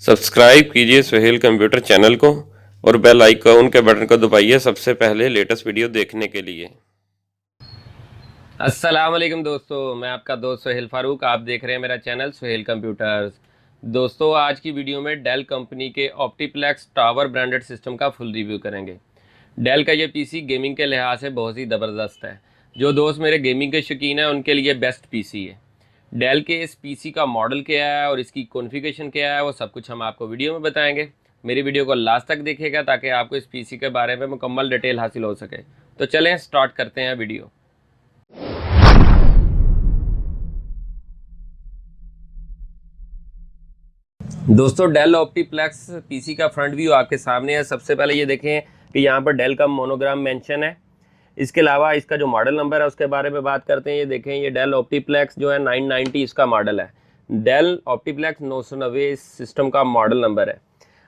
Subscribe कीजिए Suhail computer channel को और बेल आइकॉन के बटन को दबाइए सबसे पहले लेटेस्ट वीडियो देखने के लिए। अस्सलाम वालेकुम दोस्तों, मैं आपका दोस्त सुहेल फारूक। आप देख रहे हैं मेरा चैनल सुहेल कंप्यूटर्स। दोस्तों, आज की वीडियो में डेल कंपनी के ऑप्टीप्लेक्स टावर ब्रांडेड सिस्टम का फुल रिव्यू करेंगे। डेल का ये पीसी गेमिंग के लिहाज से बहुत ही ज़बरदस्त है। जो दोस्त मेरे गेमिंग के शौकीन हैं उनके लिए बेस्ट पीसी है। डेल के इस पीसी का मॉडल क्या है और इसकी कॉन्फ़िगरेशन क्या है वो सब कुछ हम आपको वीडियो में बताएंगे। मेरी वीडियो को लास्ट तक देखिएगा ताकि आपको इस पीसी के बारे में मुकम्मल डिटेल हासिल हो सके। तो चलें स्टार्ट करते हैं वीडियो। दोस्तों, डेल ऑप्टीप्लेक्स पीसी का फ्रंट व्यू आपके सामने है। सबसे पहले ये देखें कि यहाँ पर डेल का मोनोग्राम मेंशन है। इसके अलावा इसका जो मॉडल नंबर है उसके बारे में बात करते हैं। ये देखें, ये डेल ऑप्टीप्लेक्स जो है 990 इसका मॉडल है। डेल ऑप्टीप्लेक्स 990 इस सिस्टम का मॉडल नंबर है।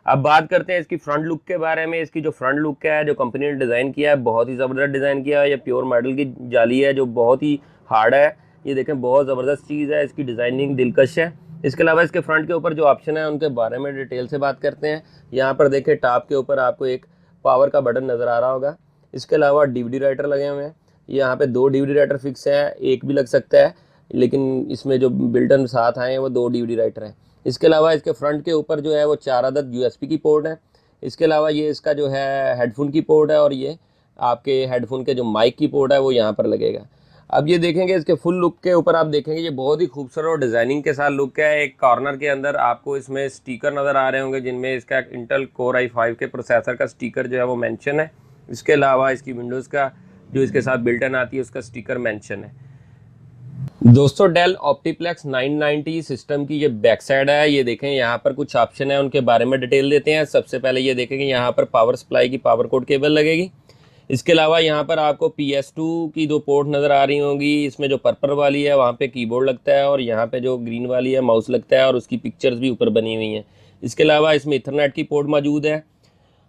अब बात करते हैं इसकी फ्रंट लुक के बारे में। इसकी जो फ्रंट लुक है, जो कंपनी ने डिज़ाइन किया है, बहुत ही ज़बरदस्त डिज़ाइन किया है। ये प्योर मेटल की जाली है जो बहुत ही हार्ड है। ये देखें, बहुत ज़बरदस्त चीज़ है। इसकी डिज़ाइनिंग दिलकश है। इसके अलावा इसके फ्रंट के ऊपर जो ऑप्शन है उनके बारे में डिटेल से बात करते हैं। यहाँ पर देखें, टॉप के ऊपर आपको एक पावर का बटन नज़र आ रहा होगा। इसके अलावा डीवीडी राइटर लगे हुए हैं। यहाँ पे 2 डीवीडी राइटर फिक्स हैं, एक भी लग सकता है, लेकिन इसमें जो बिल्टन साथ आए हैं वो 2 डीवीडी राइटर हैं। इसके अलावा इसके फ्रंट के ऊपर जो है वो 4 अदद यूएसबी की पोर्ट है। इसके अलावा ये इसका जो है हेडफोन की पोर्ट है और ये आपके हेडफोन के जो माइक की पोर्ट है वो यहाँ पर लगेगा। अब ये देखेंगे इसके फुल लुक के ऊपर, आप देखेंगे ये बहुत ही खूबसूरत और डिज़ाइनिंग के साथ लुक है। एक कॉर्नर के अंदर आपको इसमें स्टिकर नज़र आ रहे होंगे जिनमें इसका इंटेल कोर i5 के प्रोसेसर का स्टिकर जो है वो मेंशन है। इसके अलावा इसकी विंडोज़ का जो इसके साथ बिल्टन आती है उसका स्टिकर मेंशन है। दोस्तों, डेल ऑप्टीप्लेक्स 990 सिस्टम की ये बैक साइड है। ये देखें, यहाँ पर कुछ ऑप्शन है, उनके बारे में डिटेल देते हैं। सबसे पहले ये देखेंगे, यहाँ पर पावर सप्लाई की पावर कोड केबल लगेगी। इसके अलावा यहाँ पर आपको PS2 की 2 पोर्ट नज़र आ रही होंगी। इसमें जो पर्पल वाली है वहाँ पे कीबोर्ड लगता है और यहाँ पे जो ग्रीन वाली है माउस लगता है और उसकी पिक्चर्स भी ऊपर बनी हुई हैं। इसके अलावा इसमें इथरनेट की पोर्ट मौजूद है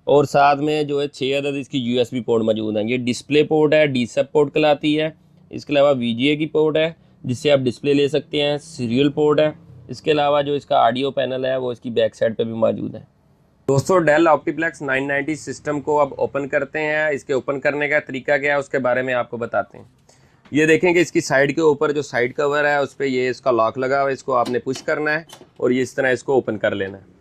और साथ में जो है 6 अदद इसकी USB पोर्ट मौजूद हैं। ये डिस्प्ले पोर्ट है, DSP पोर्ट कहलाती है। इसके अलावा VGA की पोर्ट है जिससे आप डिस्प्ले ले सकते हैं। सीरियल पोर्ट है। इसके अलावा जो इसका ऑडियो पैनल है वो इसकी बैक साइड पे भी मौजूद है। दोस्तों, डेल ऑप्टीप्लेक्स 990 सिस्टम को अब ओपन करते हैं। इसके ओपन करने का तरीका क्या है उसके बारे में आपको बताते हैं। ये देखें कि इसकी साइड के ऊपर जो साइड कवर है उस पर ये इसका लॉक लगा हुआ है। इसको आपने पुश करना है और ये इस तरह इसको ओपन कर लेना है।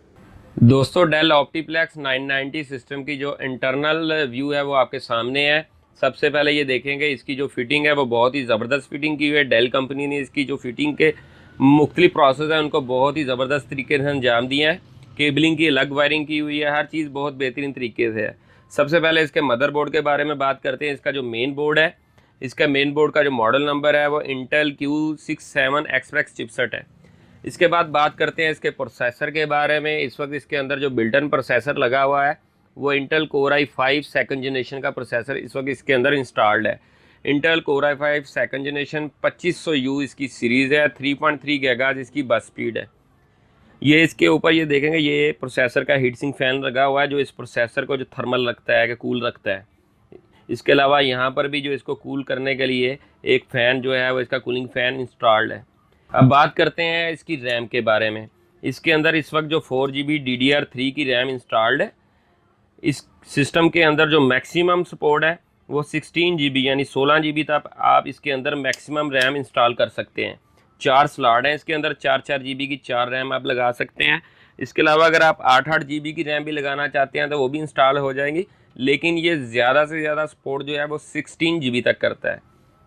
दोस्तों, डेल ऑप्टीप्लेक्स 990 सिस्टम की जो इंटरनल व्यू है वो आपके सामने है। सबसे पहले ये देखेंगे इसकी जो फिटिंग है वो बहुत ही ज़बरदस्त फिटिंग की हुई है। डेल कंपनी ने इसकी जो फिटिंग के मुख्तलिफ प्रोसेस है उनको बहुत ही ज़बरदस्त तरीके से अंजाम दिया है। केबलिंग की अलग वायरिंग की हुई है, हर चीज़ बहुत बेहतरीन तरीके से है। सबसे पहले इसके मदरबोर्ड के बारे में बात करते हैं। इसका जो मेन बोर्ड है, इसका मेन बोर्ड का जो मॉडल नंबर है वो इंटेल Q67 एक्सप्रेस चिपसेट है। इसके बाद बात करते हैं इसके प्रोसेसर के बारे में। इस वक्त इसके अंदर जो बिल्टन प्रोसेसर लगा हुआ है वो Intel core i5 second generation का प्रोसेसर इस वक्त इसके अंदर इंस्टॉल्ड है। Intel core i5 second generation 2500U इसकी सीरीज़ है। 3.3 गीगाहर्ट्ज़ इसकी बस स्पीड है। ये इसके ऊपर ये देखेंगे, ये प्रोसेसर का हीट सिंक फ़ैन लगा हुआ है जो इस प्रोसेसर को जो थर्मल रखता है कि कूल रखता है। इसके अलावा यहाँ पर भी जो इसको कूल करने के लिए एक फ़ैन जो है वो इसका कूलिंग फ़ैन इंस्टॉल्ड है। अब बात करते हैं इसकी रैम के बारे में। इसके अंदर इस वक्त जो 4GB DDR3 की रैम इंस्टॉल्ड है। इस सिस्टम के अंदर जो मैक्सिमम सपोर्ट है वो 16GB यानी 16GB तक आप इसके अंदर मैक्सिमम रैम इंस्टॉल कर सकते हैं। 4 स्लॉट हैं इसके अंदर, 4-4GB की 4 रैम आप लगा सकते हैं। इसके अलावा अगर आप 8-8GB की रैम भी लगाना चाहते हैं तो वो भी इंस्टॉल हो जाएंगी, लेकिन ये ज़्यादा से ज़्यादा सपोर्ट जो है वो 16GB तक करता है।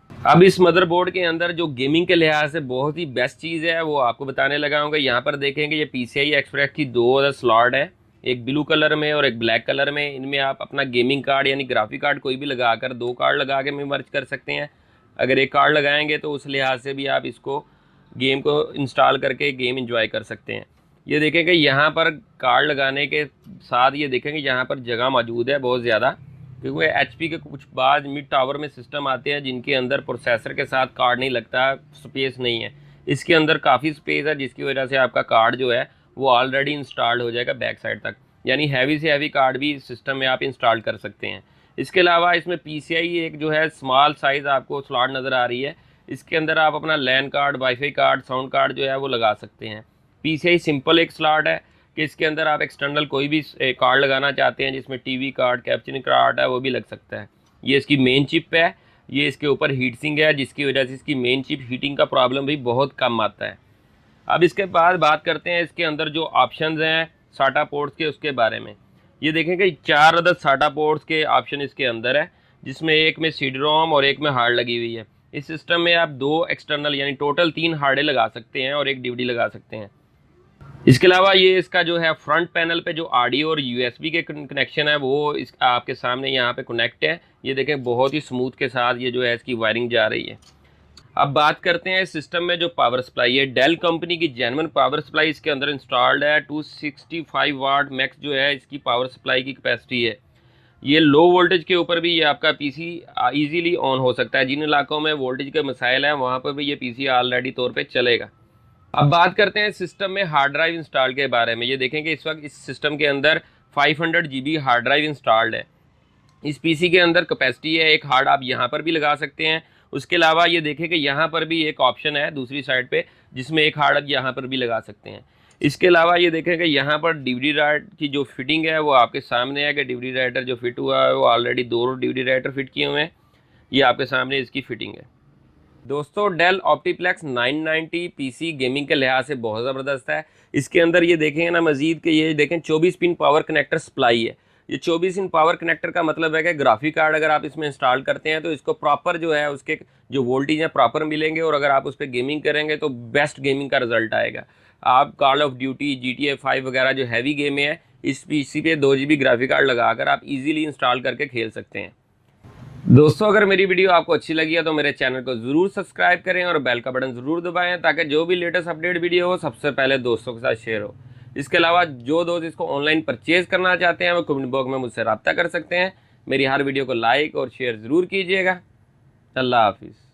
अब इस मदरबोर्ड के अंदर जो गेमिंग के लिहाज से बहुत ही बेस्ट चीज़ है वो आपको बताने लगा हूँ। यहाँ पर देखेंगे ये PCI एक्सप्रेस की 2 स्लॉट है, एक ब्लू कलर में और एक ब्लैक कलर में। इनमें आप अपना गेमिंग कार्ड यानी ग्राफिक कार्ड कोई भी लगाकर 2 कार्ड लगा के मर्ज कर सकते हैं। अगर एक कार्ड लगाएंगे तो उस लिहाज से भी आप इसको गेम को इंस्टॉल करके गेम इंजॉय कर सकते हैं। ये देखेंगे यहाँ पर कार्ड लगाने के साथ ये देखेंगे यहाँ पर जगह मौजूद है बहुत ज़्यादा, क्योंकि HP के कुछ बाद मिड टावर में सिस्टम आते हैं जिनके अंदर प्रोसेसर के साथ कार्ड नहीं लगता, स्पेस नहीं है। इसके अंदर काफ़ी स्पेस है जिसकी वजह से आपका कार्ड जो है वो ऑलरेडी इंस्टॉल्ड हो जाएगा बैक साइड तक, यानी हैवी से हैवी कार्ड भी इस सिस्टम में आप इंस्टॉल कर सकते हैं। इसके अलावा इसमें PCI एक जो है स्मॉल साइज़ आपको स्लॉट नज़र आ रही है। इसके अंदर आप अपना LAN card, wifi card, sound card जो है वो लगा सकते हैं। PCI सिंपल एक स्लॉट है। कि इसके अंदर आप एक्सटर्नल कोई भी कार्ड लगाना चाहते हैं, जिसमें टीवी कार्ड, कैप्चरिंग कार्ड है, वो भी लग सकता है। ये इसकी मेन चिप है, ये इसके ऊपर हीट सिंक है, जिसकी वजह से इसकी मेन चिप हीटिंग का प्रॉब्लम भी बहुत कम आता है। अब इसके बाद बात करते हैं इसके अंदर जो ऑप्शंस हैं साटा पोर्ट्स के, उसके बारे में। ये देखें कि 4 अदद साटा पोर्ट्स के ऑप्शन इसके अंदर है, जिसमें एक में सीडी रोम और एक में हार्ड लगी हुई है। इस सिस्टम में आप 2 एक्सटर्नल यानी टोटल 3 हार्डें लगा सकते हैं और एक डीवीडी लगा सकते हैं। इसके अलावा ये इसका जो है फ्रंट पैनल पे जो ऑडियो और यूएसबी के कनेक्शन है वो इस आपके सामने यहाँ पे कनेक्ट है। ये देखें बहुत ही स्मूथ के साथ ये जो है इसकी वायरिंग जा रही है। अब बात करते हैं इस सिस्टम में जो पावर सप्लाई है, डेल कंपनी की जेन्युइन पावर सप्लाई इसके अंदर इंस्टॉल्ड है। 265 वाट मैक्स जो है इसकी पावर सप्लाई की कैपेसिटी है। ये लो वोल्टेज के ऊपर भी ये आपका पीसी इजीली ऑन हो सकता है। जिन इलाकों में वोल्टेज के मसाइल हैं वहाँ पर भी ये पीसी ऑलरेडी तौर पे चलेगा। अब बात करते हैं सिस्टम में हार्ड ड्राइव इंस्टॉल के बारे में। ये देखें कि इस वक्त इस सिस्टम के अंदर 500 GB हार्ड ड्राइव इंस्टॉल्ड है। इस पीसी के अंदर कैपेसिटी है, एक हार्ड आप यहाँ पर भी लगा सकते हैं। उसके अलावा ये देखें कि यहाँ पर भी एक ऑप्शन है दूसरी साइड पे, जिसमें एक हार्ड आप यहाँ पर भी लगा सकते हैं। इसके अलावा ये देखें कि यहाँ पर डीवीडी राइटर की जो फिटिंग है वो आपके सामने है कि डीवीडी राइटर जो फिट हुआ है वो ऑलरेडी 2 डीवीडी राइटर फिट किए हुए हैं। ये आपके सामने इसकी फिटिंग है। दोस्तों डेल ऑप्टीप्लेक्स 990 पीसी गेमिंग के लिहाज से बहुत ज़बरदस्त है। इसके अंदर ये देखेंगे ना मजीद कि ये देखें 24 पिन पावर कनेक्टर सप्लाई है। ये 24 पिन पावर कनेक्टर का मतलब है कि ग्राफिक कार्ड अगर आप इसमें इंस्टॉल करते हैं तो इसको प्रॉपर जो है उसके जो वोल्टेज हैं प्रॉपर मिलेंगे, और अगर आप उस पर गेमिंग करेंगे तो बेस्ट गेमिंग का रिजल्ट आएगा। आप कॉल ऑफ ड्यूटी, GTA 5 वगैरह जो हैवी गेम है इस पीसी पे 2 GB ग्राफिक कार्ड लगाकर आप इजीली इंस्टॉल करके खेल सकते हैं। दोस्तों अगर मेरी वीडियो आपको अच्छी लगी है तो मेरे चैनल को ज़रूर सब्सक्राइब करें और बेल का बटन ज़रूर दबाएं, ताकि जो भी लेटेस्ट अपडेट वीडियो हो सबसे पहले दोस्तों के साथ शेयर हो। इसके अलावा जो दोस्त इसको ऑनलाइन परचेज़ करना चाहते हैं वो कमेंट बॉक्स में मुझसे रब्ता कर सकते हैं। मेरी हर वीडियो को लाइक और शेयर ज़रूर कीजिएगा। अल्लाह हाफिज़।